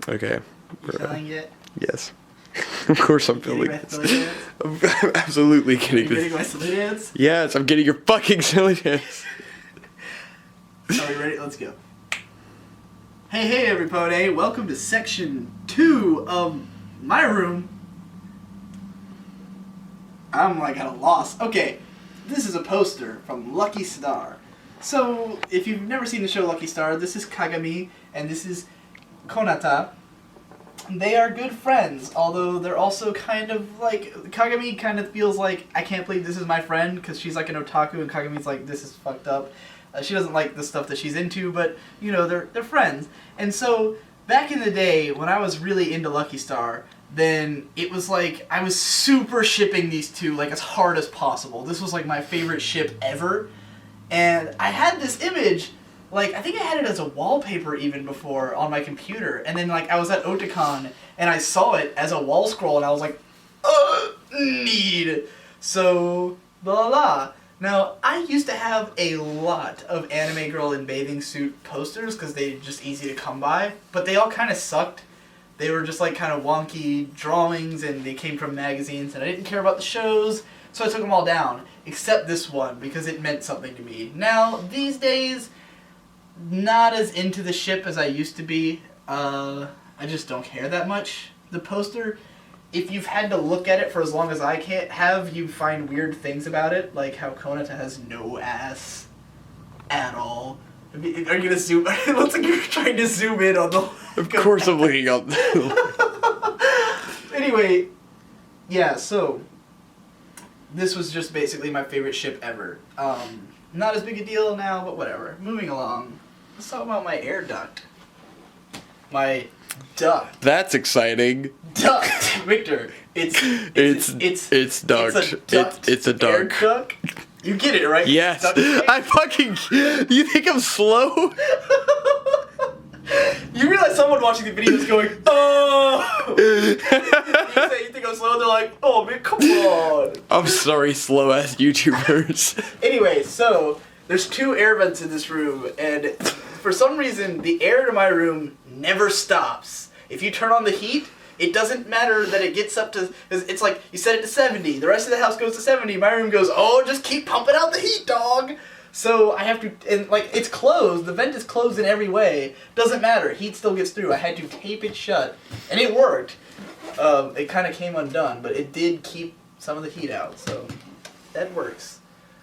Okay. You feeling it? Yes. Of course I'm feeling it. I'm absolutely getting Are you getting my silly dance? Yes, I'm getting your fucking silly dance. Are we ready? Let's go. Hey everybody, welcome to section 2 of my room. I'm like at a loss. Okay, this is a poster from Lucky Star. So, if you've never seen the show Lucky Star, this is Kagami and this is Konata. They are good friends, although they're also kind of like, Kagami kind of feels like, I can't believe this is my friend, because she's like an otaku, and Kagami's like, this is fucked up. She doesn't like the stuff that she's into, but, you know, they're friends. And so, back in the day, when I was really into Lucky Star, then it was like, I was super shipping these two, like, as hard as possible. This was like my favorite ship ever. And I had this image, like, I think I had it as a wallpaper even before on my computer. And then, like, I was at Otakon, and I saw it as a wall scroll, and I was like, need. So, blah, blah. Now, I used to have a lot of anime girl in bathing suit posters, because they're just easy to come by. But they all kind of sucked. They were just, like, kind of wonky drawings, and they came from magazines, and I didn't care about the shows, so I took them all down. Except this one, because it meant something to me. Now, these days, not as into the ship as I used to be. I just don't care that much. The poster, if you've had to look at it for as long as I have, you find weird things about it, like how Konata has no ass at all. Are you gonna zoom? It looks like you're trying to zoom in on the. Of course I'm looking up. Anyway, yeah. So this was just basically my favorite ship ever. Not as big a deal now, but whatever. Moving along. Let's talk about my air duct. My duct. That's exciting. Duct, Victor. It's duct. It's a duct. Air duct. You get it, right? Yes. I fucking. You think I'm slow? You realize someone watching the video is going, oh! You think I'm slow, and they're like, oh man, come on. I'm sorry, slow ass YouTubers. Anyway, so there's 2 air vents in this room, and for some reason, the air to my room never stops. If you turn on the heat, it doesn't matter that it gets up to, it's like, you set it to 70, the rest of the house goes to 70, my room goes, oh, just keep pumping out the heat, dog! So I have to, and like, it's closed, the vent is closed in every way, doesn't matter, heat still gets through, I had to tape it shut, and it worked. It kind of came undone, but it did keep some of the heat out, so that works.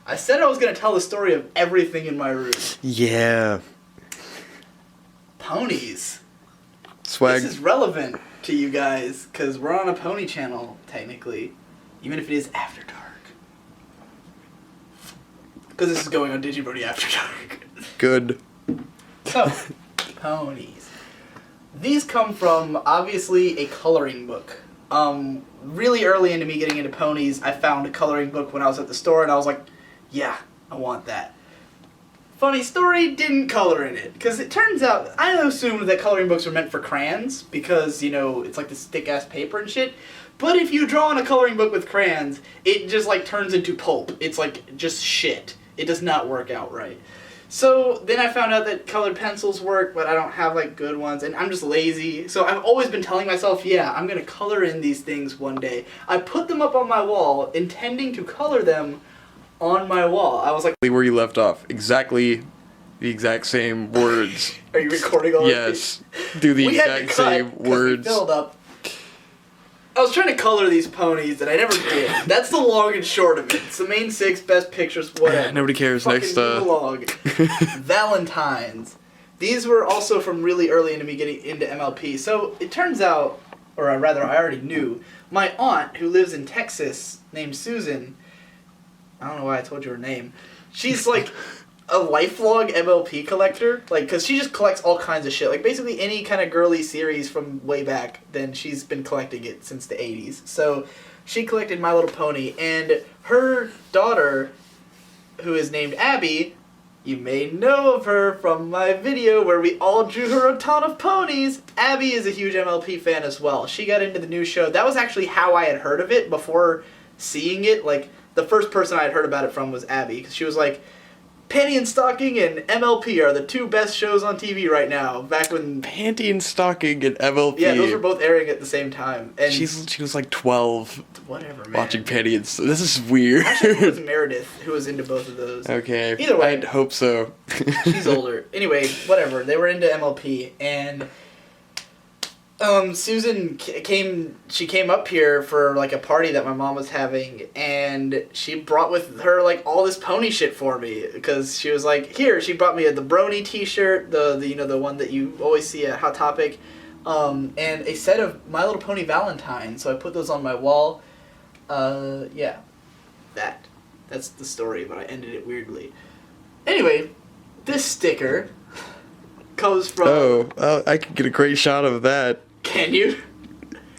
I said I was going to tell the story of everything in my room. Yeah. Ponies. Swag. This is relevant to you guys, because we're on a pony channel, technically. Even if it is after dark. Because this is going on Digi after dark. Good. So, ponies. These come from, obviously, a coloring book. Really early into me getting into ponies, I found a coloring book when I was at the store, and I was like, yeah, I want that. Funny story, didn't color in it. Because it turns out, I assumed that coloring books were meant for crayons, because, you know, it's like this thick-ass paper and shit. But if you draw on a coloring book with crayons, it just, like, turns into pulp. It's, like, just shit. It does not work out right. So, then I found out that colored pencils work, but I don't have, like, good ones, and I'm just lazy. So I've always been telling myself, yeah, I'm gonna color in these things one day. I put them up on my wall, intending to color them on my wall. I was like, Where you left off. Exactly the exact same words. Are you recording all Yes. Do the exact same words. We filled up. I was trying to color these ponies, and I never did. That's the long and short of it. It's the main 6, best pictures, whatever. Nobody cares. Fucking Next, log. Valentines. These were also from really early into me getting into MLP. So, it turns out, or rather, I already knew, my aunt, who lives in Texas, named Susan, I don't know why I told you her name, she's like a lifelong MLP collector, like, because she just collects all kinds of shit, like, basically any kind of girly series from way back, then she's been collecting it since the 80s, so she collected My Little Pony, and her daughter, who is named Abby, you may know of her from my video where we all drew her a ton of ponies. Abby is a huge MLP fan as well. She got into the new show. That was actually how I had heard of it before seeing it, like, the first person I had heard about it from was Abby, because she was like, Panty and Stocking and MLP are the two best shows on TV right now. Back when Panty and Stocking and MLP. yeah, those were both airing at the same time. And she was like 12. Whatever, man. Watching Panty and This is weird. Actually, it was Meredith who was into both of those. Okay. Either way, I'd hope so. she's older. Anyway, whatever. They were into MLP, and Susan came up here for like a party that my mom was having, and she brought with her like all this pony shit for me because she was like, here. She brought me the Brony T-shirt, the one that you always see at Hot Topic, and a set of My Little Pony Valentines. So I put those on my wall. Yeah, that's the story, but I ended it weirdly. Anyway, this sticker comes from... Oh, I could get a great shot of that. Can you?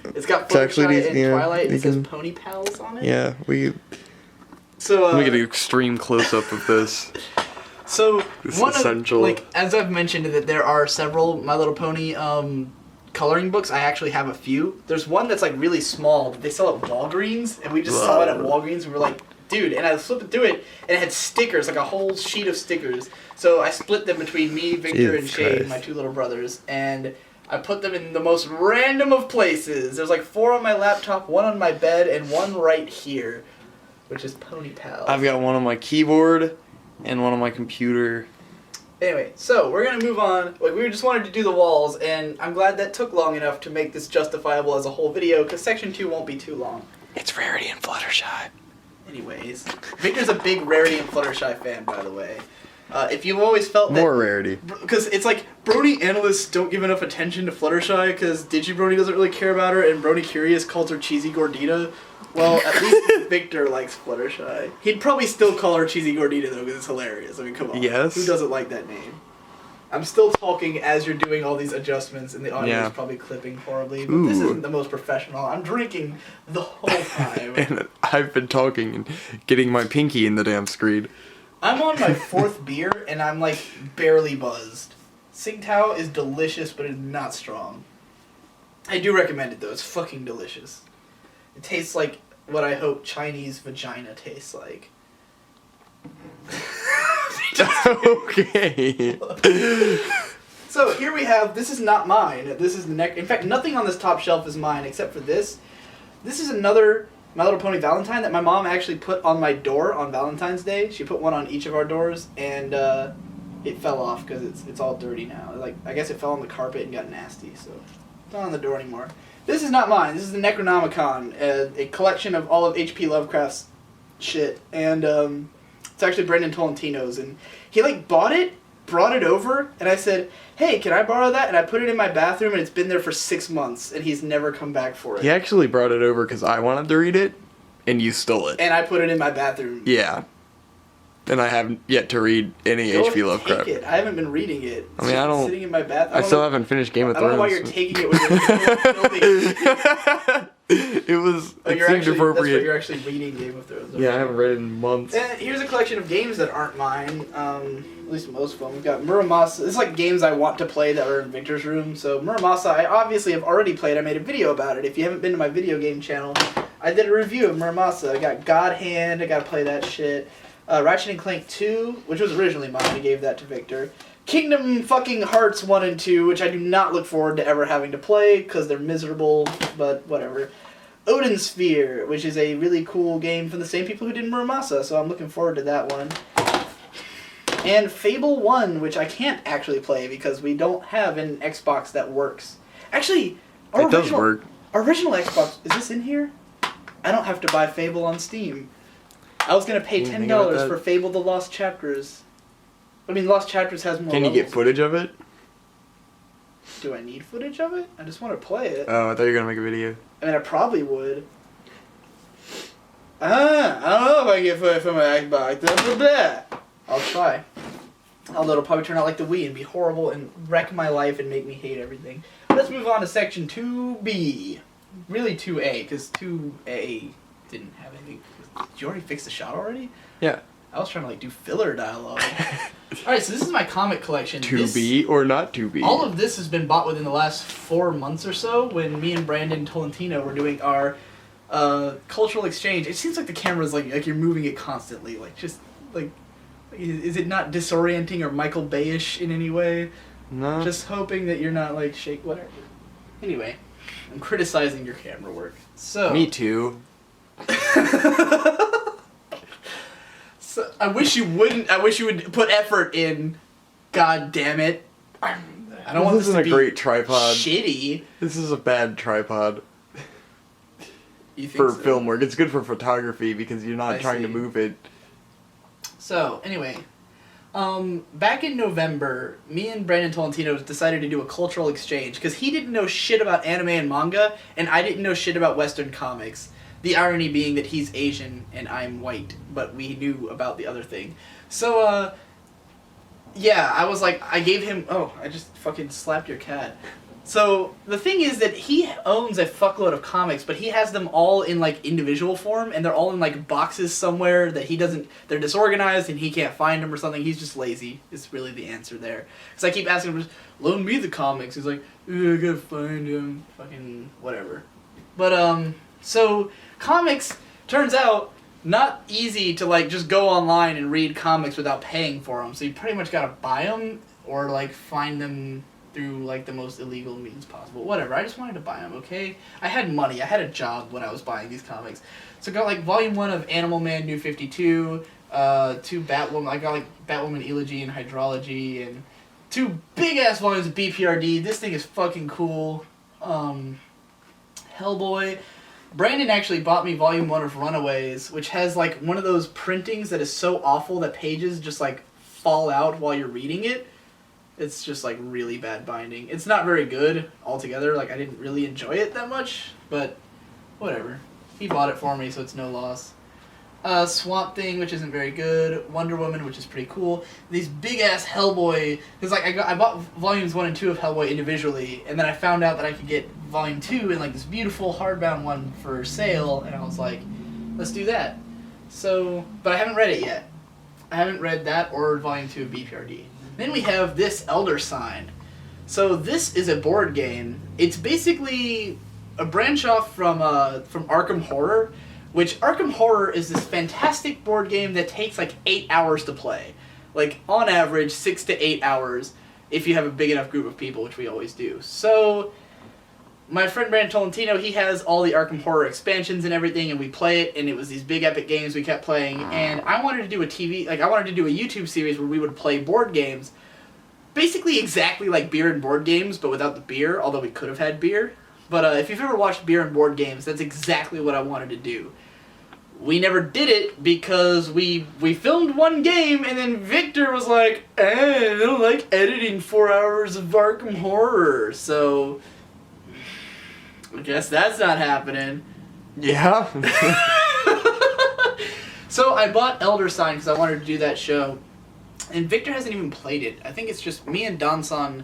It's got Fluttershy and Twilight, and it says Pony Pals on it. Yeah, So, let me get an extreme close-up of this. So, This is essential. as I've mentioned, that there are several My Little Pony coloring books. I actually have a few. There's one that's like really small that they sell at Walgreens, and we just saw it at Walgreens, and we were like, dude, and I flipped through it, and it had stickers, like a whole sheet of stickers. So I split them between me, Victor, and Shane, my two little brothers, and I put them in the most random of places. There's like 4 on my laptop, 1 on my bed, and 1 right here, which is Pony Pals. I've got one on my keyboard and one on my computer. Anyway, so we're gonna move on. Like, we just wanted to do the walls, and I'm glad that took long enough to make this justifiable as a whole video, because Section 2 won't be too long. It's Rarity and Fluttershy. Anyways, Victor's a big Rarity and Fluttershy fan, by the way. If you've always felt that... More Rarity. Because it's like, Brony analysts don't give enough attention to Fluttershy, because Digi Brony doesn't really care about her, and Brony Curious calls her Cheesy Gordita. Well, at least Victor likes Fluttershy. He'd probably still call her Cheesy Gordita, though, because it's hilarious. I mean, come on. Yes. Who doesn't like that name? I'm still talking as you're doing all these adjustments, and the audio is probably clipping horribly, but this isn't the most professional. I'm drinking the whole time. And I've been talking and getting my pinky in the damn screen. I'm on my 4th beer, and I'm, like, barely buzzed. Tsingtao is delicious, but it's not strong. I do recommend it, though. It's fucking delicious. It tastes like what I hope Chinese vagina tastes like. Okay. So here we have, this is not mine. This is in fact, nothing on this top shelf is mine except for this. This is another My Little Pony Valentine that my mom actually put on my door on Valentine's Day. She put one on each of our doors, and it fell off because it's all dirty now. Like, I guess it fell on the carpet and got nasty, so it's not on the door anymore. This is not mine. This is the Necronomicon, a collection of all of H.P. Lovecraft's shit, and it's actually Brendan Tolentino's, and he like bought it, brought it over, and I said, hey, can I borrow that? And I put it in my bathroom, and it's been there for 6 months, and he's never come back for it. He actually brought it over because I wanted to read it, and you stole it. And I put it in my bathroom. Yeah. And I haven't yet to read any H.P. Lovecraft. Take it. I haven't been reading it. I mean, I don't... Sitting in my bathroom. I still haven't finished Game of Thrones. I don't know why you're taking it when you're filming. It was... Oh, it seemed appropriate. That's what you're actually reading Game of Thrones. Okay. Yeah, I haven't read it in months. And here's a collection of games that aren't mine. At least most of them. We've got Muramasa. This is like games I want to play that are in Victor's room. So Muramasa, I obviously have already played. I made a video about it. If you haven't been to my video game channel, I did a review of Muramasa. I got God Hand. I got to play that shit. Ratchet and Clank 2, which was originally mine. I gave that to Victor. Kindom fucking Hearts 1 and 2, which I do not look forward to ever having to play because they're miserable, but whatever. Odin Sphere, which is a really cool game from the same people who did Muramasa, so I'm looking forward to that one. And Fable 1, which I can't actually play because we don't have an Xbox that works. Actually, it does work. Our original Xbox, is this in here? I don't have to buy Fable on Steam. I was going to pay $10 for Fable The Lost Chapters. I mean, Lost Chapters has more Can you get footage of it? Do I need footage of it? I just want to play it. Oh, I thought you were going to make a video. I mean, I probably would. I don't know if I can get footage from my Xbox. Blah, blah, blah. I'll try. Although it'll probably turn out like the Wii and be horrible and wreck my life and make me hate everything. Let's move on to Section 2B. Really 2A, because 2A didn't have anything. Did you already fix the shot already? Yeah. I was trying to like do filler dialogue. Alright, so this is my comic collection. 2B or not 2B? All of this has been bought within the last 4 months or so when me and Brandon Tolentino were doing our cultural exchange. It seems like the camera's like you're moving it constantly. Like, just, like, Is it not disorienting or Michael Bay-ish in any way? No. Just hoping that you're not like whatever. Anyway, I'm criticizing your camera work. So Me too. So I wish you wouldn't. I wish you would put effort in. God damn it! I don't want this to be a great tripod. Shitty. This is a bad tripod You think for so? film work. It's good for photography because you're not I trying to see. move it. So anyway, back in November, me and Brandon Tolentino decided to do a cultural exchange because he didn't know shit about anime and manga, and I didn't know shit about Western comics. The irony being that he's Asian and I'm white, but we knew about the other thing. So, yeah, I was like, I gave him... Oh, I just fucking slapped your cat. So, the thing is that he owns a fuckload of comics, but he has them all in, like, individual form, and they're all in, like, boxes somewhere that he doesn't... They're disorganized, and he can't find them or something. He's just lazy, is really the answer there. Because I keep asking him, just, loan me the comics. He's like, I gotta find them. Fucking whatever. But, so... Comics, turns out, not easy to, like, just go online and read comics without paying for them. So you pretty much gotta buy them or, like, find them through, like, the most illegal means possible. Whatever, I just wanted to buy them, okay? I had money. I had a job when I was buying these comics. So I got, like, Volume 1 of Animal Man New 52, 2 Batwoman, I got, like, Batwoman Elegy and Hydrology, and 2 big-ass volumes of B.P.R.D. This thing is fucking cool. Hellboy. Brandon actually bought me Volume 1 of Runaways, which has, like, one of those printings that is so awful that pages just, like, fall out while you're reading it. It's just, like, really bad binding. It's not very good altogether. Like, I didn't really enjoy it that much, but whatever. He bought it for me, so it's no loss. Swamp Thing, which isn't very good. Wonder Woman, which is pretty cool. These big-ass Hellboy... Because, like, I bought Volumes 1 and 2 of Hellboy individually, and then I found out that I could get Volume 2 in, like, this beautiful hardbound one for sale, and I was like, let's do that. So... But I haven't read it yet. I haven't read that or Volume 2 of B.P.R.D. Then we have this Elder Sign. So this is a board game. It's basically a branch off from Arkham Horror, which Arkham Horror is this fantastic board game that takes like 8 hours to play. Like, on average, 6 to 8 hours if you have a big enough group of people, which we always do. So, my friend Brandon Tolentino, he has all the Arkham Horror expansions and everything, and we play it, and it was these big epic games we kept playing, and I wanted to do I wanted to do a YouTube series where we would play board games, basically exactly like beer and board games, but without the beer, although we could have had beer. But if you've ever watched beer and board games, that's exactly what I wanted to do. We never did it because we filmed one game and then Victor was like, I don't like editing 4 hours of Arkham Horror, so I guess that's not happening. Yeah. So I bought Elder Sign because I wanted to do that show, and Victor hasn't even played it. I think it's just me and Donson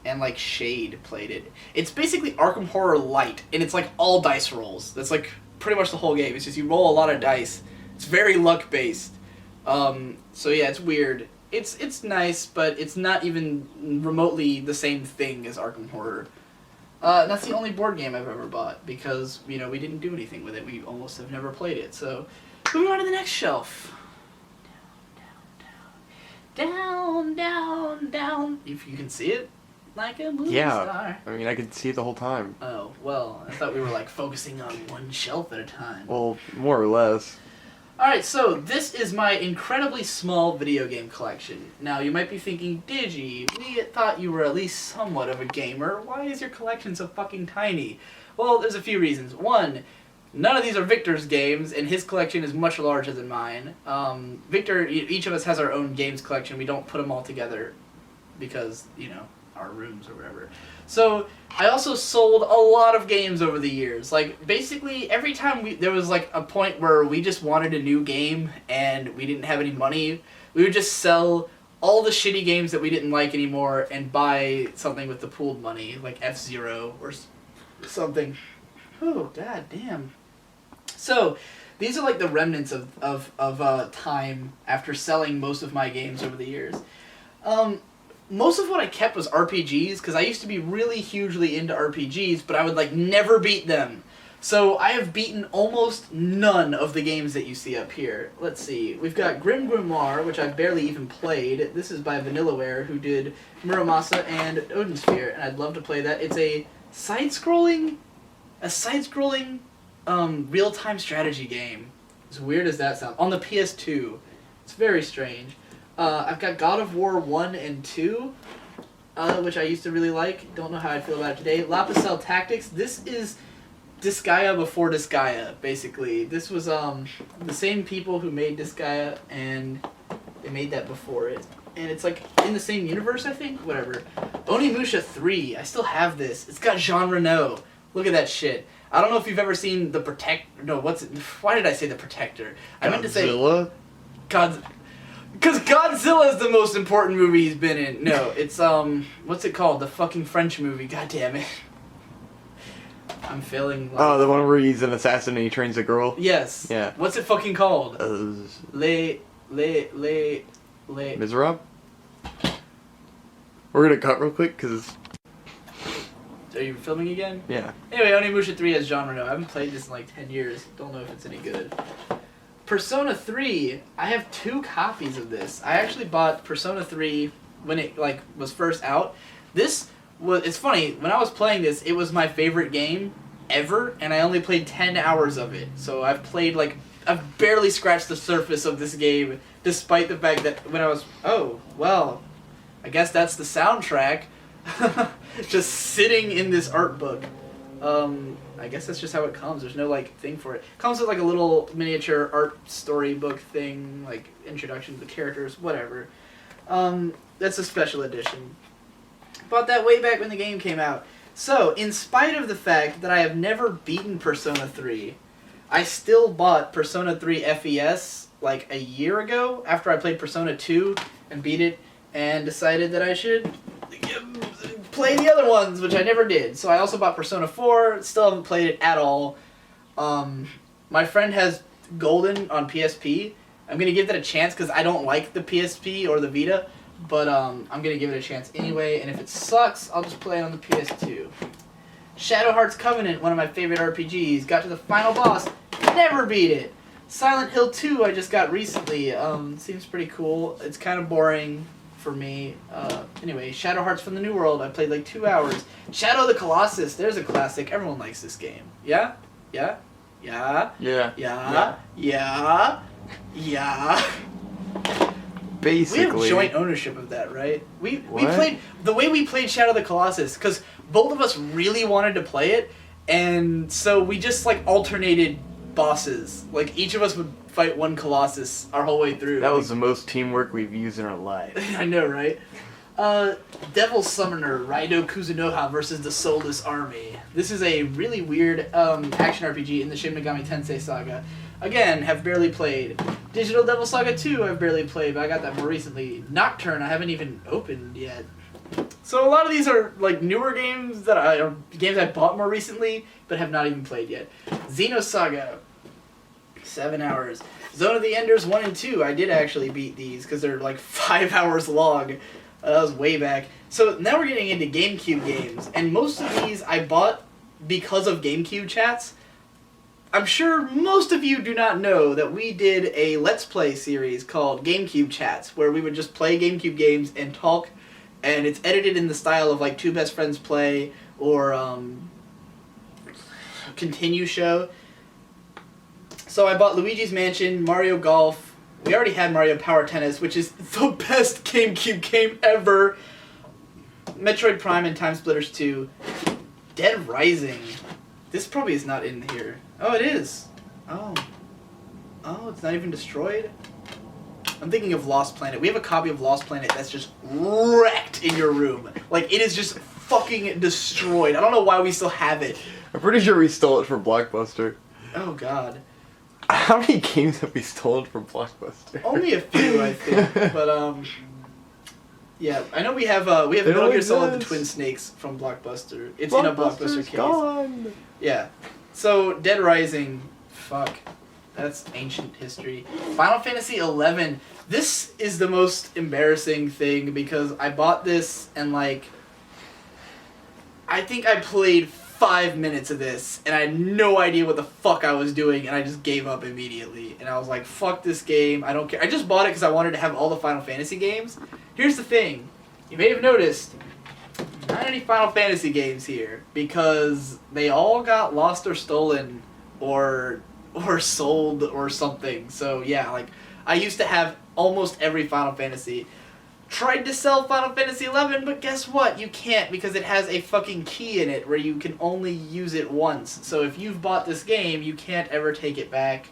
and like Shade played it. It's basically Arkham Horror Light, and it's like all dice rolls. That's like pretty much the whole game. It's just you roll a lot of dice. It's very luck based. So yeah, it's weird. It's nice, but it's not even remotely the same thing as Arkham Horror. That's the only board game I've ever bought because, you know, we didn't do anything with it. We almost have never played it. So moving on to the next shelf. Down. If you can see it. Like a movie star. I mean, I could see it the whole time. Oh, well, I thought we were, like, focusing on one shelf at a time. Well, more or less. Alright, so this is my incredibly small video game collection. Now, you might be thinking, Digi, we thought you were at least somewhat of a gamer. Why is your collection so fucking tiny? Well, there's a few reasons. One, none of these are Victor's games, and his collection is much larger than mine. Victor, each of us has our own games collection. We don't put them all together because, you know, our rooms or whatever. So I also sold a lot of games over the years. Like, basically every time there was like a point where we just wanted a new game and we didn't have any money, we would just sell all the shitty games that we didn't like anymore and buy something with the pooled money, like F-Zero or something. Oh, god damn. So these are like the remnants of time after selling most of my games over the years. Most of what I kept was RPGs, because I used to be really hugely into RPGs, but I would, like, never beat them. So I have beaten almost none of the games that you see up here. Let's see. We've got Grim Grimoire, which I've barely even played. This is by Vanillaware, who did Muramasa and Odin Sphere, and I'd love to play that. It's a side-scrolling real-time strategy game. As weird as that sounds. On the PS2. It's very strange. I've got God of War 1 and 2, which I used to really like. Don't know how I feel about it today. Lapicel Tactics. This is Disgaea before Disgaea, basically. This was the same people who made Disgaea, and they made that before it. And it's like in the same universe, I think? Whatever. Onimusha 3. I still have this. It's got Jean Reno. Look at that shit. I don't know if you've ever seen The Protector. No, what's it? Why did I say The Protector? I meant to say Godzilla? Because Godzilla is the most important movie he's been in. No, it's, what's it called? The fucking French movie. God damn it. I'm failing. Like... Oh, the one where he's an assassin and he trains a girl? Yes. Yeah. What's it fucking called? Les Miserable? We're gonna cut real quick, because... Are you filming again? Yeah. Anyway, Onimusha 3 has Jean Reno. I haven't played this in like 10 years. Don't know if it's any good. Persona 3, I have 2 copies of this. I actually bought Persona 3 when it like was first out. It's funny, when I was playing this, it was my favorite game ever, and I only played 10 hours of it. So I've barely scratched the surface of this game, despite the fact that when I was, oh, well, I guess that's the soundtrack. Just sitting in this art book. I guess that's just how it comes. There's no, like, thing for it. It comes with, like, a little miniature art storybook thing, like, introduction to the characters, whatever. That's a special edition. Bought that way back when the game came out. So, in spite of the fact that I have never beaten Persona 3, I still bought Persona 3 FES, like, a year ago, after I played Persona 2 and beat it, and decided that I should play the other ones, which I never did. So I also bought Persona 4, still haven't played it at all. My friend has Golden on PSP. I'm going to give that a chance because I don't like the PSP or the Vita, but I'm going to give it a chance anyway, and if it sucks, I'll just play it on the PS2. Shadow Hearts Covenant, one of my favorite RPGs. Got to the final boss, never beat it. Silent Hill 2 I just got recently. Seems pretty cool. It's kind of boring for me. Anyway, Shadow Hearts from the New World, I played like 2 hours. Shadow of the Colossus, there's a classic. Everyone likes this game. Yeah? Yeah? Yeah? Yeah. Yeah? Yeah? Yeah? Basically. We have joint ownership of that, right? We played, the way we played Shadow of the Colossus, because both of us really wanted to play it, and so we just like alternated bosses. Like each of us would fight one Colossus our whole way through. That was the most teamwork we've used in our lives. I know, right? Devil Summoner, Raido Kuzunoha versus the Soulless Army. This is a really weird action RPG in the Shin Megami Tensei saga. Again, have barely played. Digital Devil Saga 2 I've barely played, but I got that more recently. Nocturne I haven't even opened yet. So a lot of these are like newer games games I bought more recently, but have not even played yet. Xenosaga, 7 hours. Zone of the Enders 1 and 2, I did actually beat these because they're like 5 hours long. That was way back. So now we're getting into GameCube games, and most of these I bought because of GameCube chats. I'm sure most of you do not know that we did a Let's Play series called GameCube Chats, where we would just play GameCube games and talk, and it's edited in the style of like Two Best Friends Play or Continue Show. So I bought Luigi's Mansion, Mario Golf. We already had Mario Power Tennis, which is the best GameCube game ever. Metroid Prime and Time Splitters 2. Dead Rising. This probably is not in here. Oh, it is. Oh, it's not even destroyed? I'm thinking of Lost Planet. We have a copy of Lost Planet that's just wrecked in your room. Like, it is just fucking destroyed. I don't know why we still have it. I'm pretty sure we stole it from Blockbuster. Oh, God. How many games have we stolen from Blockbuster? Only a few, I think. But, yeah, I know we have Metal Gear Solid: The Twin Snakes from Blockbuster. It's in a Blockbuster case. Gone. Yeah. So, Dead Rising, fuck. That's ancient history. Final Fantasy XI. This is the most embarrassing thing because I bought this and, like, I think I played 5 minutes of this, and I had no idea what the fuck I was doing, and I just gave up immediately. And I was like, fuck this game, I don't care. I just bought it because I wanted to have all the Final Fantasy games. Here's the thing, you may have noticed, not any Final Fantasy games here, because they all got lost or stolen, or sold or something. So yeah, like, I used to have almost every Final Fantasy. Tried to sell Final Fantasy 11, but guess what? You can't, because it has a fucking key in it where you can only use it once. So if you've bought this game, you can't ever take it back.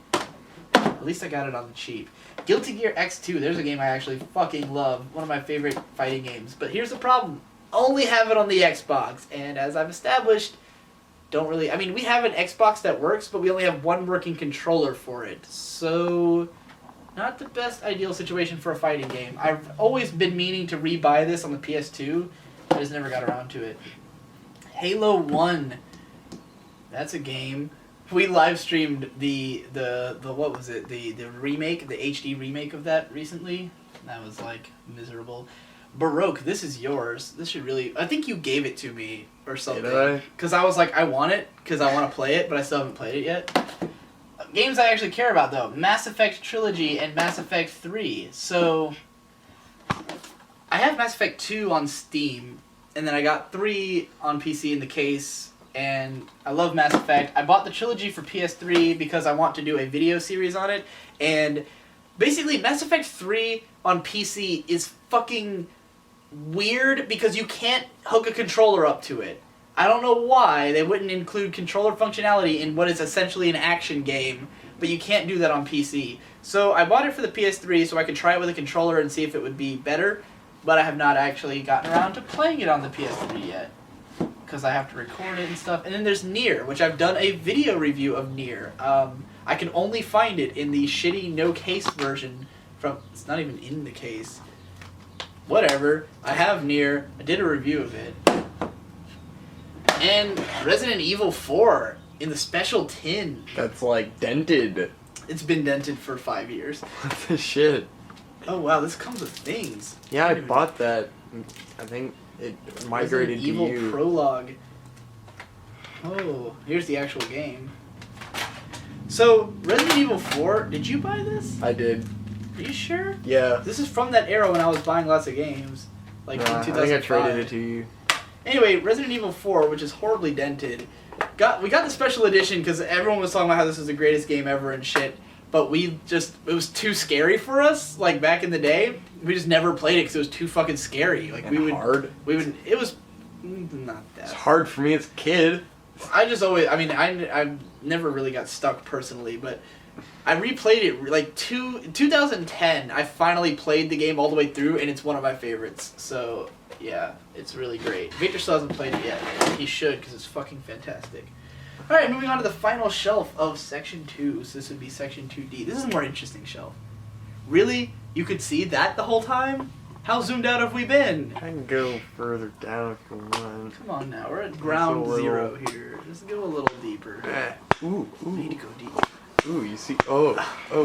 At least I got it on the cheap. Guilty Gear X2, there's a game I actually fucking love. One of my favorite fighting games. But here's the problem. Only have it on the Xbox. And as I've established, don't really... I mean, we have an Xbox that works, but we only have one working controller for it. So... not the best ideal situation for a fighting game. I've always been meaning to rebuy this on the PS2. I just never got around to it. Halo 1. That's a game. We live streamed the what was it? The remake, the HD remake of that recently. That was like miserable. Baroque, this is yours. This should really... I think you gave it to me or something. Did I? Because I was like, I want it because I want to play it, but I still haven't played it yet. Games I actually care about, though. Mass Effect Trilogy and Mass Effect 3. So, I have Mass Effect 2 on Steam, and then I got 3 on PC in the case, and I love Mass Effect. I bought the Trilogy for PS3 because I want to do a video series on it, and basically Mass Effect 3 on PC is fucking weird because you can't hook a controller up to it. I don't know why they wouldn't include controller functionality in what is essentially an action game, but you can't do that on PC. So I bought it for the PS3 so I could try it with a controller and see if it would be better, but I have not actually gotten around to playing it on the PS3 yet, because I have to record it and stuff. And then there's Nier, which I've done a video review of Nier. I can only find it in the shitty no-case version from... it's not even in the case. Whatever. I have Nier. I did a review of it. And Resident Evil 4 in the special tin. That's like dented. It's been dented for 5 years. What the shit? Oh wow, this comes with things. Yeah, I bought that. I think it migrated to Evil you. Prologue. Oh, here's the actual game. So, Resident Evil 4, did you buy this? I did. Are you sure? Yeah. This is from that era when I was buying lots of games. Like in 2005. I think I traded it to you. Anyway, Resident Evil 4, which is horribly dented, we got the special edition because everyone was talking about how this was the greatest game ever and shit, but it was too scary for us, like back in the day. We just never played it because it was too fucking scary. Like it was not that. It's hard for me as a kid. I never really got stuck personally, but I replayed it like 2010. I finally played the game all the way through, and it's one of my favorites. So yeah, it's really great. Victor still hasn't played it yet. He should, because it's fucking fantastic. Alright, moving on to the final shelf of Section 2. So this would be Section 2D. This is a more interesting shelf. Really? You could see that the whole time? How zoomed out have we been? I can go further down if you want. Come on now, we're at ground zero here. Just go a little deeper. Ooh. We need to go deep. Ooh, you see? Oh,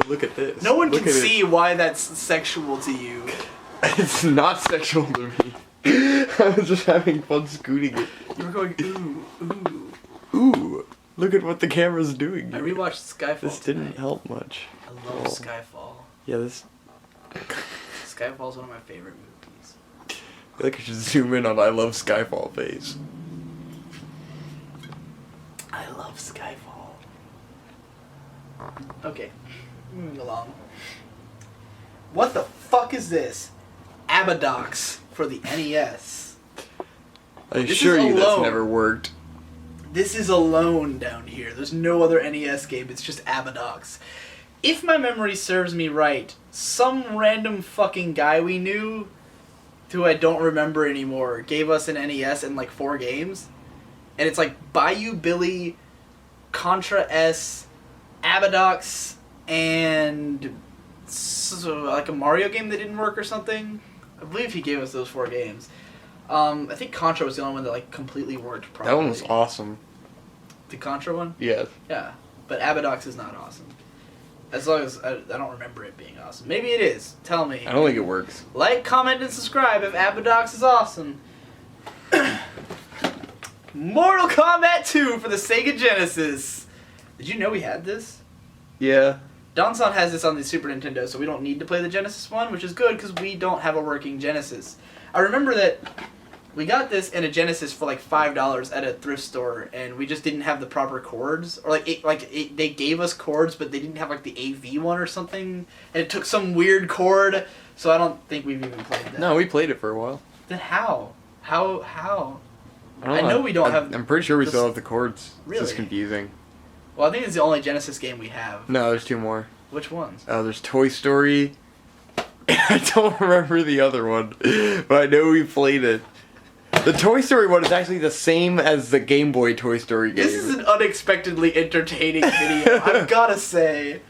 look at this. No one can see why that's sexual to you. It's not sexual to me. I was just having fun scooting it. You were going, ooh. Ooh, look at what the camera's doing. I rewatched Skyfall This didn't tonight. help much. I love Skyfall. Yeah, this... Skyfall's one of my favorite movies. I feel like I should zoom in on I love Skyfall face. I love Skyfall. Okay, moving along. What the fuck is this? Abadox for the NES. I assure you that's never worked. This is alone down here. There's no other NES game. It's just Abadox. If my memory serves me right, some random fucking guy we knew, who I don't remember anymore, gave us an NES and like 4 games. And it's like Bayou Billy, Contra S, Abadox, and so, like a Mario game that didn't work or something. I believe he gave us those 4 games. I think Contra was the only one that like completely worked properly. That one was awesome. The Contra one? Yes. Yeah, but Abadox is not awesome. As long as I don't remember it being awesome. Maybe it is. Tell me. I don't think it works. Like, comment, and subscribe if Abadox is awesome. Mortal Kombat 2 for the Sega Genesis. Did you know we had this? Yeah. Donson has this on the Super Nintendo, so we don't need to play the Genesis one, which is good because we don't have a working Genesis. I remember that we got this in a Genesis for like $5 at a thrift store, and we just didn't have the proper cords, or they gave us cords, but they didn't have like the AV one or something, and it took some weird cord, so I don't think we've even played that. No, we played it for a while. Then how? How? I know we don't have. I'm pretty sure we still have the cords. Really? It's just confusing. Well, I think it's the only Genesis game we have. No, there's 2 more. Which ones? There's Toy Story. I don't remember the other one, but I know we played it. The Toy Story one is actually the same as the Game Boy Toy Story game. This is an unexpectedly entertaining video, I've gotta say.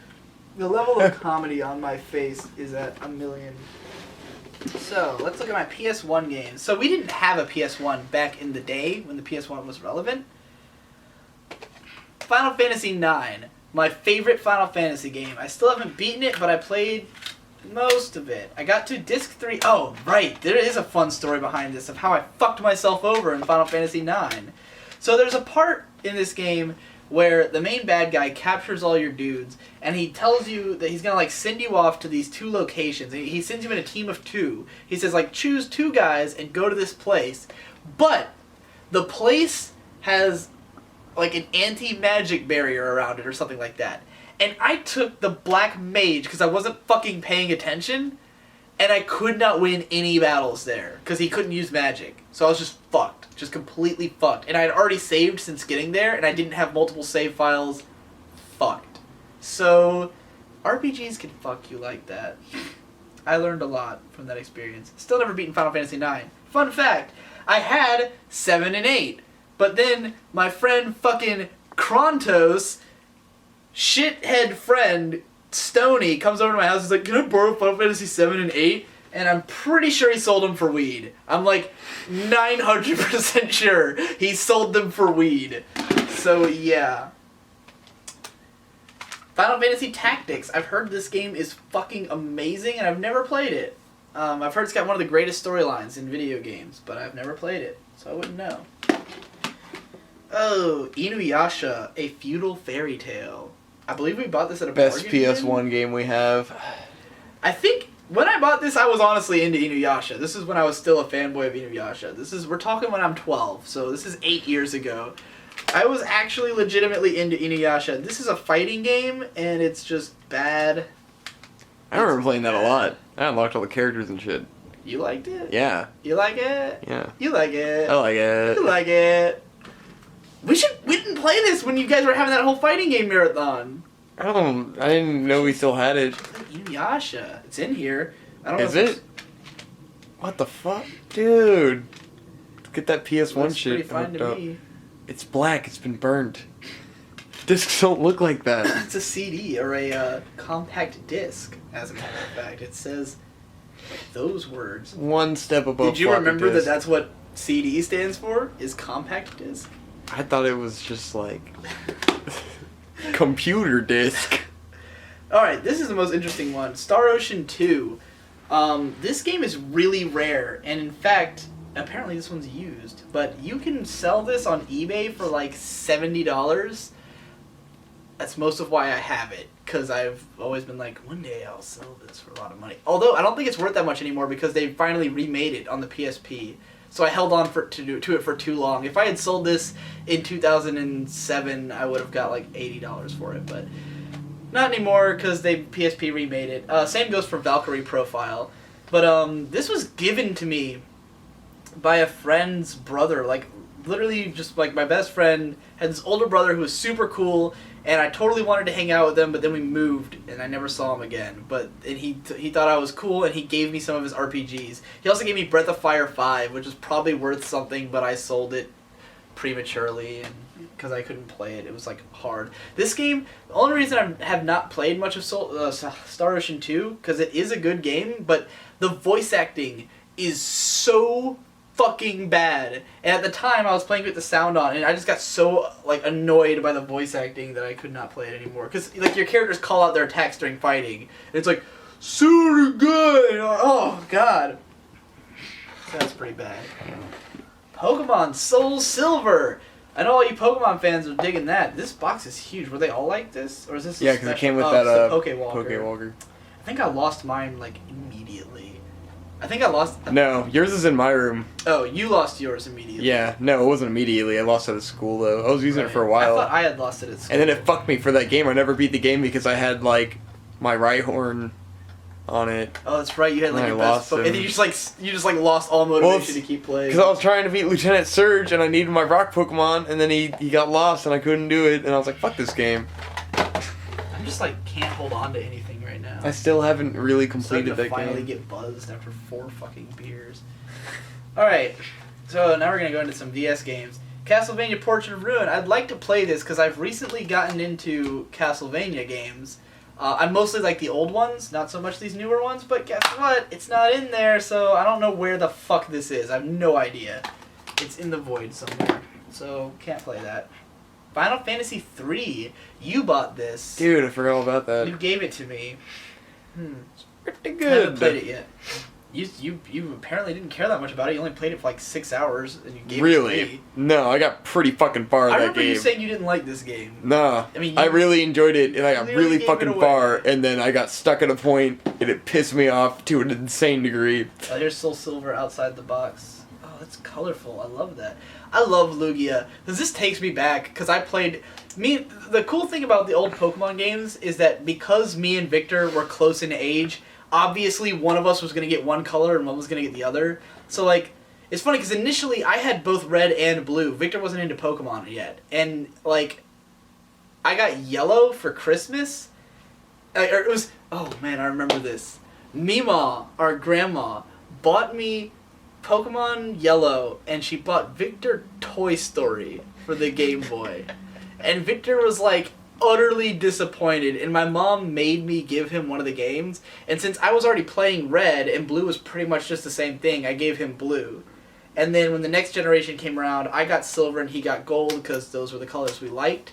The level of comedy on my face is at a million. So, let's look at my PS1 games. So, we didn't have a PS1 back in the day when the PS1 was relevant. Final Fantasy IX. My favorite Final Fantasy game. I still haven't beaten it, but I played most of it. I got to Disc 3. Oh, right. There is a fun story behind this of how I fucked myself over in Final Fantasy IX. So there's a part in this game where the main bad guy captures all your dudes, and he tells you that he's gonna like send you off to these 2 locations. He sends you in a team of 2. He says like choose 2 guys and go to this place, but the place has like an anti-magic barrier around it or something like that. And I took the black mage because I wasn't fucking paying attention, and I could not win any battles there because he couldn't use magic. So I was just fucked. Just completely fucked. And I had already saved since getting there, and I didn't have multiple save files. Fucked. So, RPGs can fuck you like that. I learned a lot from that experience. Still never beaten Final Fantasy IX. Fun fact, I had 7 and 8. But then my friend fucking Krontos, shithead friend, Stony, comes over to my house. He's like, can I borrow Final Fantasy 7 and 8? And I'm pretty sure he sold them for weed. I'm like 900% sure he sold them for weed. So yeah. Final Fantasy Tactics. I've heard this game is fucking amazing and I've never played it. I've heard it's got one of the greatest storylines in video games, but I've never played it, so I wouldn't know. Oh, Inuyasha, A Feudal Fairy Tale. I believe we bought this at a Best bargain bin. PS1 game we have. I think when I bought this, I was honestly into Inuyasha. This is when I was still a fanboy of Inuyasha. We're talking when I'm 12, so this is 8 years ago. I was actually legitimately into Inuyasha. This is a fighting game, and it's just bad. I remember playing that a lot. I unlocked all the characters and shit. You liked it? Yeah. You like it? Yeah. You like it? I like it. You like it? We didn't play this when you guys were having that whole fighting game marathon. I didn't know we still had it. Inuyasha. It's in here. I don't know. Is it? What the fuck? Dude. Let's get that PS1 Looks shit pretty fine hooked to up. me. It's black. It's been burned. Discs don't look like that. It's a CD or a compact disc, as a matter of fact. It says those words. One step above. Did you floppy remember that disk. that's what CD stands for? Is compact disc? I thought it was just like computer disc. Alright, this is the most interesting one. Star Ocean 2. This game is really rare, and in fact, apparently this one's used, but you can sell this on eBay for like $70. That's most of why I have it, because I've always been like, one day I'll sell this for a lot of money. Although, I don't think it's worth that much anymore because they finally remade it on the PSP. So I held on to it for too long. If I had sold this in 2007, I would have got like $80 for it, but not anymore because they PSP remade it. Same goes for Valkyrie Profile. But this was given to me by a friend's brother. Like, literally just like my best friend had this older brother who was super cool, and I totally wanted to hang out with him, but then we moved, and I never saw him again. And he thought I was cool, and he gave me some of his RPGs. He also gave me Breath of Fire 5, which is probably worth something, but I sold it prematurely because I couldn't play it. It was like hard. This game, the only reason I have not played much of Star Ocean 2, because it is a good game, but the voice acting is so fucking bad. And at the time I was playing with the sound on, and I just got so like annoyed by the voice acting that I could not play it anymore. Because like your characters call out their attacks during fighting, and it's like, so good. Oh god, that's pretty bad. Pokemon Soul Silver. I know all you Pokemon fans are digging that. This box is huge. Were they all like this? Or is this Yeah, because it came with that Pokewalker. I think I lost mine, like, immediately. I think I lost... No, yours is in my room. Oh, you lost yours immediately. Yeah, no, it wasn't immediately. I lost it at school, though. I was using it for a while. I thought I had lost it at school. And then it fucked me for that game. I never beat the game because I had, like, my Rhyhorn on it. Oh, that's right. You had, like, and your best... And then you just lost all motivation to keep playing. Because I was trying to beat Lieutenant Surge, and I needed my rock Pokemon, and then he got lost, and I couldn't do it, and I was like, fuck this game. I'm just, like, can't hold on to anything right now. I still haven't really completed that game. Finally get buzzed after 4 fucking beers. Alright, so now we're going to go into some DS games. Castlevania Portrait of Ruin. I'd like to play this because I've recently gotten into Castlevania games. I mostly like the old ones, not so much these newer ones, but guess what? It's not in there, so I don't know where the fuck this is. I have no idea. It's in the void somewhere, so can't play that. Final Fantasy III. You bought this. Dude, I forgot all about that. You gave it to me. It's pretty good. I haven't played it yet. You apparently didn't care that much about it. You only played it for like 6 hours, and you gave it to me. No, I got pretty fucking far in that game. I remember you saying you didn't like this game. Nah, I really enjoyed it, and I got really fucking far, and then I got stuck at a point, and it pissed me off to an insane degree. Oh, here's Soul Silver outside the box. Oh, that's colorful. I love that. I love Lugia, because this takes me back, because I played... The cool thing about the old Pokemon games is that because me and Victor were close in age, obviously one of us was going to get one color and one was going to get the other. So, like, it's funny, because initially I had both red and blue. Victor wasn't into Pokemon yet. And, like, I got yellow for Christmas. Or it was... Oh, man, I remember this. Mima, our grandma, bought me Pokemon Yellow, and she bought Victor Toy Story for the Game Boy. And Victor was, like, utterly disappointed, and my mom made me give him one of the games, and since I was already playing red, and blue was pretty much just the same thing, I gave him blue. And then when the next generation came around, I got silver and he got gold, because those were the colors we liked.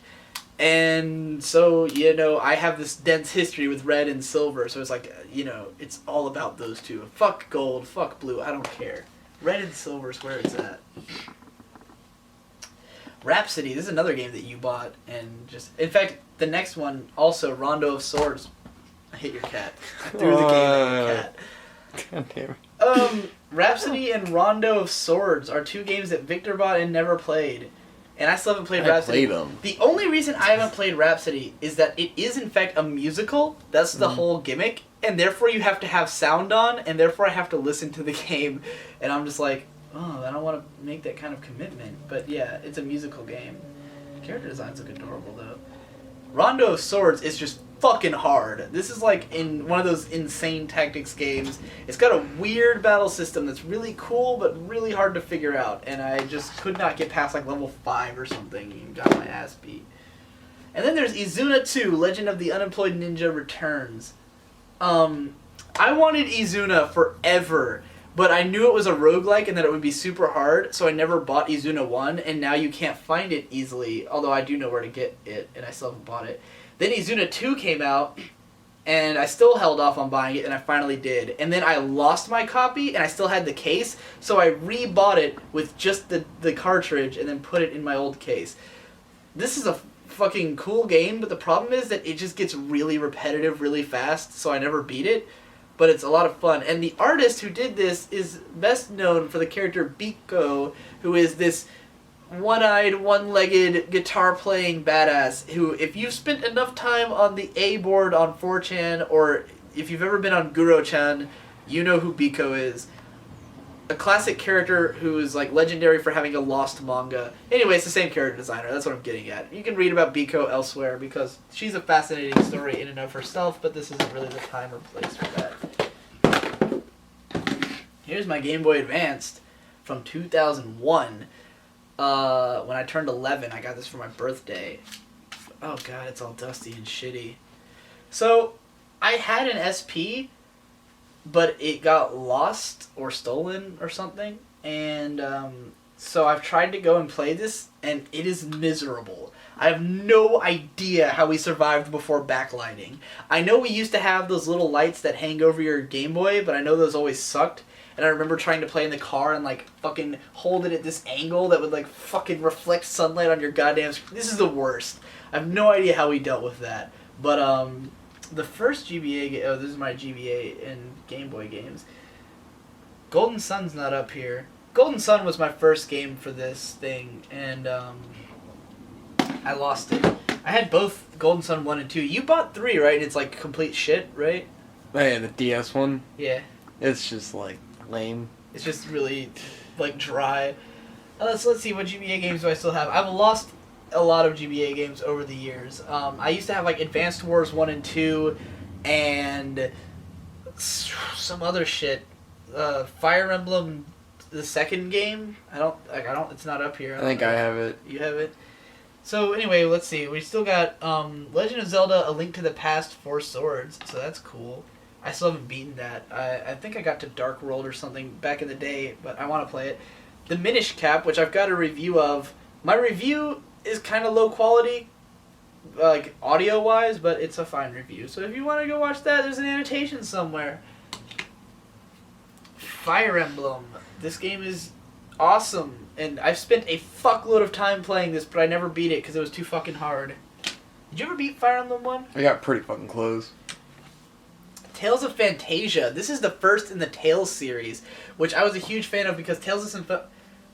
And so, you know, I have this dense history with red and silver, so it's like, you know, it's all about those two. Fuck gold, fuck blue, I don't care. Red and silver is where it's at. Rhapsody, this is another game that you bought, and just... In fact, the next one, also, Rondo of Swords. I hit your cat. I threw the game at your cat. God damn it. Rhapsody and Rondo of Swords are 2 games that Victor bought and never played. And I still haven't played Rhapsody. I played them. The only reason I haven't played Rhapsody is that it is, in fact, a musical. That's the whole gimmick. And therefore you have to have sound on, and therefore I have to listen to the game. And I'm just like... Oh, I don't want to make that kind of commitment. But yeah, it's a musical game. Character designs look adorable, though. Rondo of Swords is just fucking hard. This is like in one of those insane tactics games. It's got a weird battle system that's really cool, but really hard to figure out. And I just could not get past like level 5 or something and got my ass beat. And then there's Izuna 2, Legend of the Unemployed Ninja Returns. I wanted Izuna forever. But I knew it was a roguelike and that it would be super hard, so I never bought Izuna 1, and now you can't find it easily, although I do know where to get it, and I still haven't bought it. Then Izuna 2 came out, and I still held off on buying it, and I finally did. And then I lost my copy, and I still had the case, so I re-bought it with just the cartridge, and then put it in my old case. This is a fucking cool game, but the problem is that it just gets really repetitive really fast, so I never beat it. But it's a lot of fun. And the artist who did this is best known for the character Biko, who is this one-eyed, one-legged, guitar-playing badass who, if you've spent enough time on the A board on 4chan, or if you've ever been on Guro-chan, you know who Biko is. A classic character who is like legendary for having a lost manga. Anyway, it's the same character designer. That's what I'm getting at. You can read about Biko elsewhere because she's a fascinating story in and of herself, but this isn't really the time or place for that. Here's my Game Boy Advanced from 2001. When I turned 11, I got this for my birthday. Oh god, it's all dusty and shitty. So, I had an SP, but it got lost or stolen or something, and so I've tried to go and play this, and it is miserable. I have no idea how we survived before backlighting. I know we used to have those little lights that hang over your Game Boy, but I know those always sucked, and I remember trying to play in the car and like fucking hold it at this angle that would like fucking reflect sunlight on your goddamn screen. This is the worst. I have no idea how we dealt with that. But the first GBA game, this is my GBA and Game Boy games. Golden Sun's not up here. Golden Sun was my first game for this thing, and I lost it. I had both Golden Sun 1 and 2. You bought 3, right? And it's like complete shit, right? Oh, yeah, the DS one. Yeah. It's just like lame. It's just really like dry. Let's see, what GBA games do I still have? I've lost a lot of GBA games over the years. I used to have like Advanced Wars 1 and 2 and some other shit. Fire Emblem, the second game. I don't. It's not up here. I think I have it. You have it. So anyway, let's see. We still got Legend of Zelda: A Link to the Past 4 Swords. So that's cool. I still haven't beaten that. I think I got to Dark World or something back in the day, but I want to play it. The Minish Cap, which I've got a review of. My review is kind of low quality, like audio wise, but it's a fine review. So if you want to go watch that, there's an annotation somewhere. Fire Emblem. This game is awesome, and I've spent a fuckload of time playing this, but I never beat it because it was too fucking hard. Did you ever beat Fire Emblem 1? I got pretty fucking close. Tales of Phantasia. This is the first in the Tales series, which I was a huge fan of because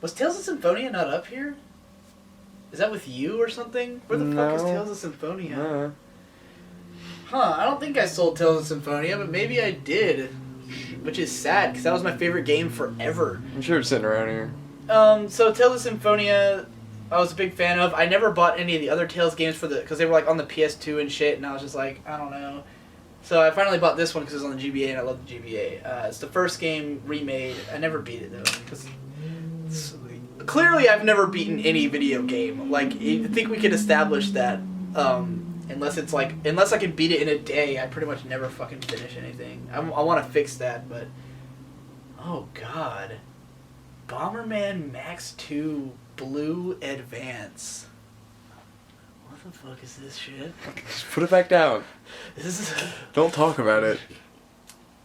was Tales of Symphonia not up here? Is that with you or something? Where the fuck is Tales of Symphonia? No. Huh, I don't think I sold Tales of Symphonia, but maybe I did. Which is sad, because that was my favorite game forever. I'm sure it's sitting around here. So Tales of Symphonia, I was a big fan of. I never bought any of the other Tales games because they were like on the PS2 and shit, and I was just like, I don't know. So I finally bought this one because it was on the GBA, and I love the GBA. It's the first game remade. I never beat it, though, because clearly I've never beaten any video game. Like, I think we could establish that. Unless I can beat it in a day, I pretty much never fucking finish anything. I want to fix that, but oh god, Bomberman Max 2 Blue Advance. What the fuck is this shit? Just put it back down. Don't talk about it.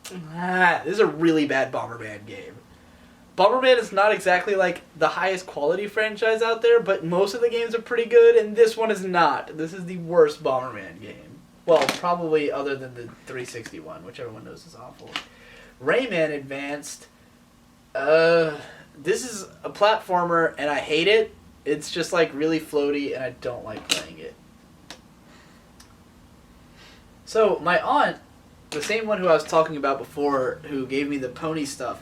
This is a really bad Bomberman game. Bomberman is not exactly like the highest quality franchise out there, but most of the games are pretty good, and this one is not. This is the worst Bomberman game. Well, probably other than the 361, which everyone knows is awful. Rayman Advanced. This is a platformer, and I hate it. It's just like really floaty, and I don't like playing it. So my aunt, the same one who I was talking about before, who gave me the pony stuff,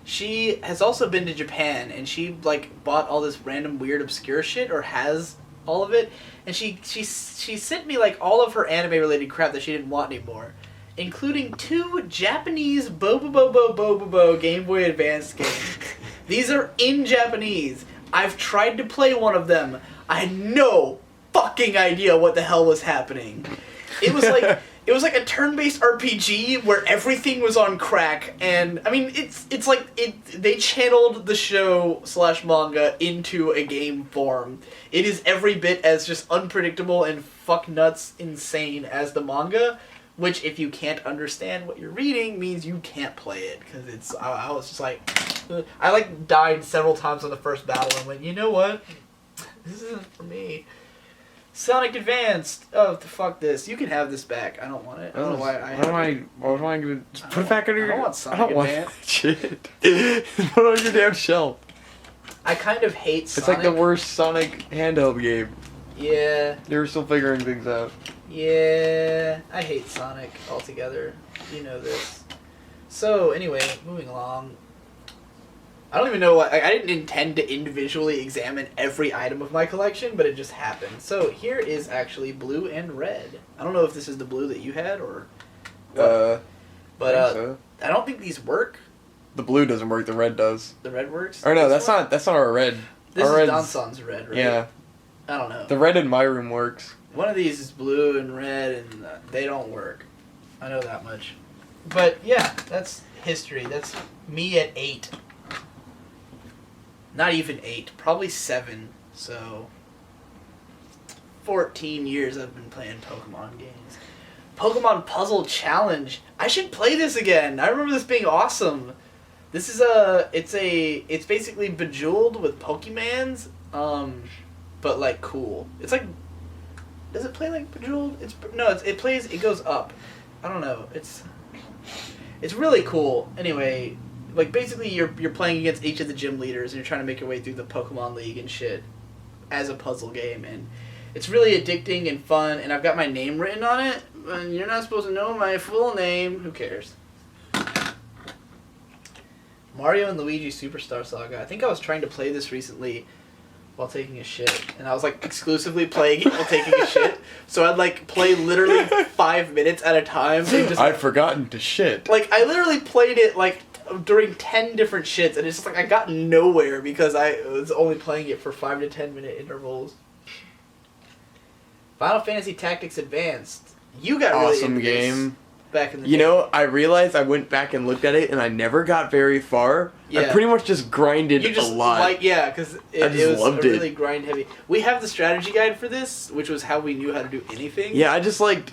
she has also been to Japan, and she like bought all this random weird obscure shit, or has all of it, and she sent me like all of her anime related crap that she didn't want anymore, including 2 Japanese Bobo Game Boy Advance games. These are in Japanese. I've tried to play one of them. I had no fucking idea what the hell was happening. It was like a turn-based RPG where everything was on crack, and I mean it's like they channeled the show / manga into a game form. It is every bit as just unpredictable and fuck nuts insane as the manga, which if you can't understand what you're reading means you can't play it, because I was just like, I like died several times on the first battle and went, you know what, this isn't for me. Sonic Advanced. Oh, fuck this. You can have this back. I don't want it. I don't know why I have it. Why am I gonna just put it back under your... I don't want Sonic Advance. Shit. Put it on your damn shelf. I kind of hate Sonic. It's like the worst Sonic handheld game. Yeah. They were still figuring things out. Yeah. I hate Sonic altogether. You know this. So, anyway, moving along. I don't even know what... I didn't intend to individually examine every item of my collection, but it just happened. So, here is actually blue and red. I don't know if this is the blue that you had, or... But so. I don't think these work. The blue doesn't work, the red does. The red works? Or no, that's not our red. This our is Danson's red, right? Yeah. I don't know. The red in my room works. One of these is blue and red, and they don't work. I know that much. But, yeah, that's history. That's me at 8. Not even 8, probably 7, so 14 years I've been playing Pokemon games. Pokemon Puzzle Challenge. I should play this again. I remember this being awesome. This is it's basically Bejeweled with Pokemans, but like cool. It's like, does it play like Bejeweled? It goes up. I don't know. It's really cool. Anyway, like basically you're playing against each of the gym leaders and you're trying to make your way through the Pokemon League and shit as a puzzle game, and it's really addicting and fun, and I've got my name written on it, and you're not supposed to know my full name. Who cares? Mario and Luigi Superstar Saga. I think I was trying to play this recently while taking a shit, and I was like exclusively playing it while taking a shit, so I'd like play literally 5 minutes at a time. And just, I'd forgotten to shit. Like, I literally played it like during 10 different shits, and it's just like I got nowhere because I was only playing it for 5 to 10 minute intervals. Final Fantasy Tactics Advanced. You got really awesome into game. This back in the You day. know, I realized I went back and looked at it, and I never got very far. Yeah. I pretty much just grinded You just a lot. like, yeah, because it was loved really grind heavy. We have the strategy guide for this, which was how we knew how to do anything. Yeah, I just liked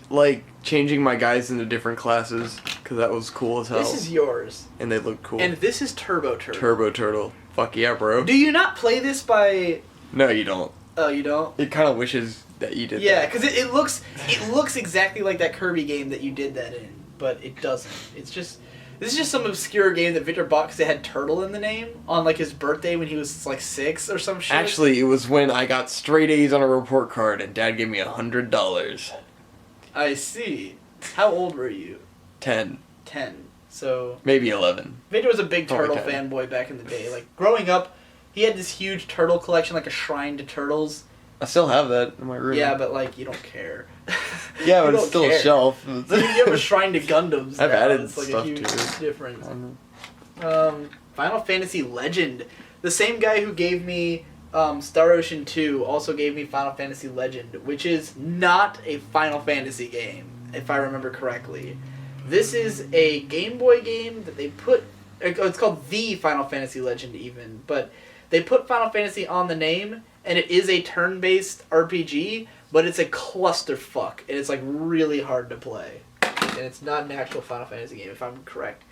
changing my guys into different classes because that was cool as hell. This is yours, and they looked cool. and this is Turbo Turtle. Turbo Turtle. Fuck yeah, bro. Do you not play this by? No, you don't. Oh, you don't. It kind of wishes that you did. Yeah, that. because it looks exactly like that Kirby game that you did that in, but it doesn't. It's just. This is just some obscure game that Victor bought because it had turtle in the name on like his birthday when he was like 6 or some shit. Actually, it was when I got straight A's on a report card and Dad gave me $100. I see. How old were you? 10. 10. So Maybe 11. Victor was a big Probably turtle 10. fanboy back in the day. Like growing up, he had this huge turtle collection, like a shrine to turtles. I still have that in my room. Yeah, but like you don't care. Yeah, You but it's don't still care. a shelf. You have a shrine to Gundams. I've now. added It's like stuff a huge to it. difference. Final Fantasy Legend. The same guy who gave me Star Ocean 2 also gave me Final Fantasy Legend, which is not a Final Fantasy game, if I remember correctly. This is a Game Boy game that they put... It's called The Final Fantasy Legend even, but they put Final Fantasy on the name, and it is a turn-based RPG, but it's a clusterfuck, and it's like really hard to play. And it's not an actual Final Fantasy game, if I'm correct.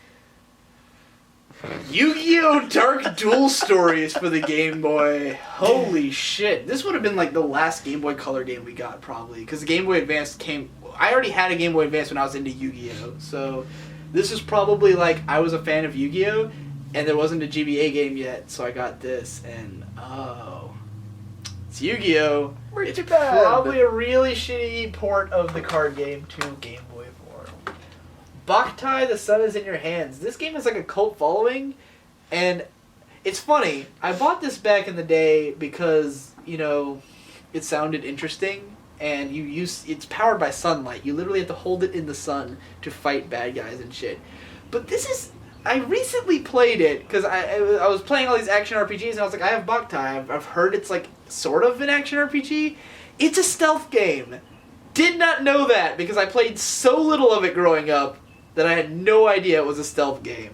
Yu-Gi-Oh! Dark Duel Stories for the Game Boy. Holy shit. This would have been like the last Game Boy Color game we got, probably. Because the Game Boy Advance came... I already had a Game Boy Advance when I was into Yu-Gi-Oh! So this is probably like I was a fan of Yu-Gi-Oh! And there wasn't a GBA game yet, so I got this. And, oh... It's Yu-Gi-Oh! It's probably a really shitty port of the card game to Game Boy form. Boktai, The Sun Is In Your Hands. This game has like a cult following, and it's funny. I bought this back in the day because, you know, it sounded interesting, and it's powered by sunlight. You literally have to hold it in the sun to fight bad guys and shit. But this is... I recently played it because I was playing all these action RPGs and I was like, I have Boktai. I've heard it's like sort of an action RPG. It's a stealth game. Did not know that because I played so little of it growing up that I had no idea it was a stealth game.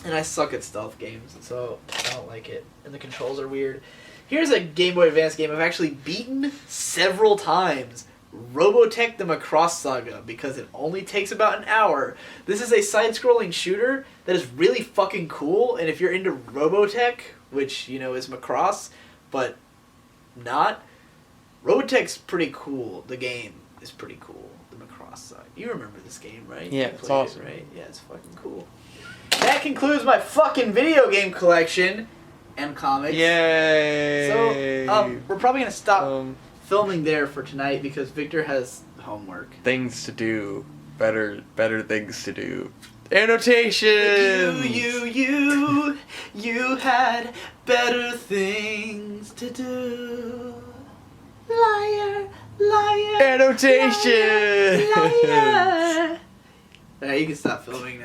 And I suck at stealth games, so I don't like it. And the controls are weird. Here's a Game Boy Advance game I've actually beaten several times. Robotech the Macross Saga, because it only takes about an hour. This is a side-scrolling shooter that is really fucking cool, and if you're into Robotech, which, you know, is Macross, but not, Robotech's pretty cool. The game is pretty cool. The Macross Saga. You remember this game, right? Yeah, You it's played awesome. it, right? Yeah, it's fucking cool. That concludes my fucking video game collection and comics. Yay! So, we're probably gonna stop filming there for tonight because Victor has homework. Things to do. Better things to do. Annotations! You had better things to do. Liar, liar. Annotations! Liar. Alright, you can stop filming now.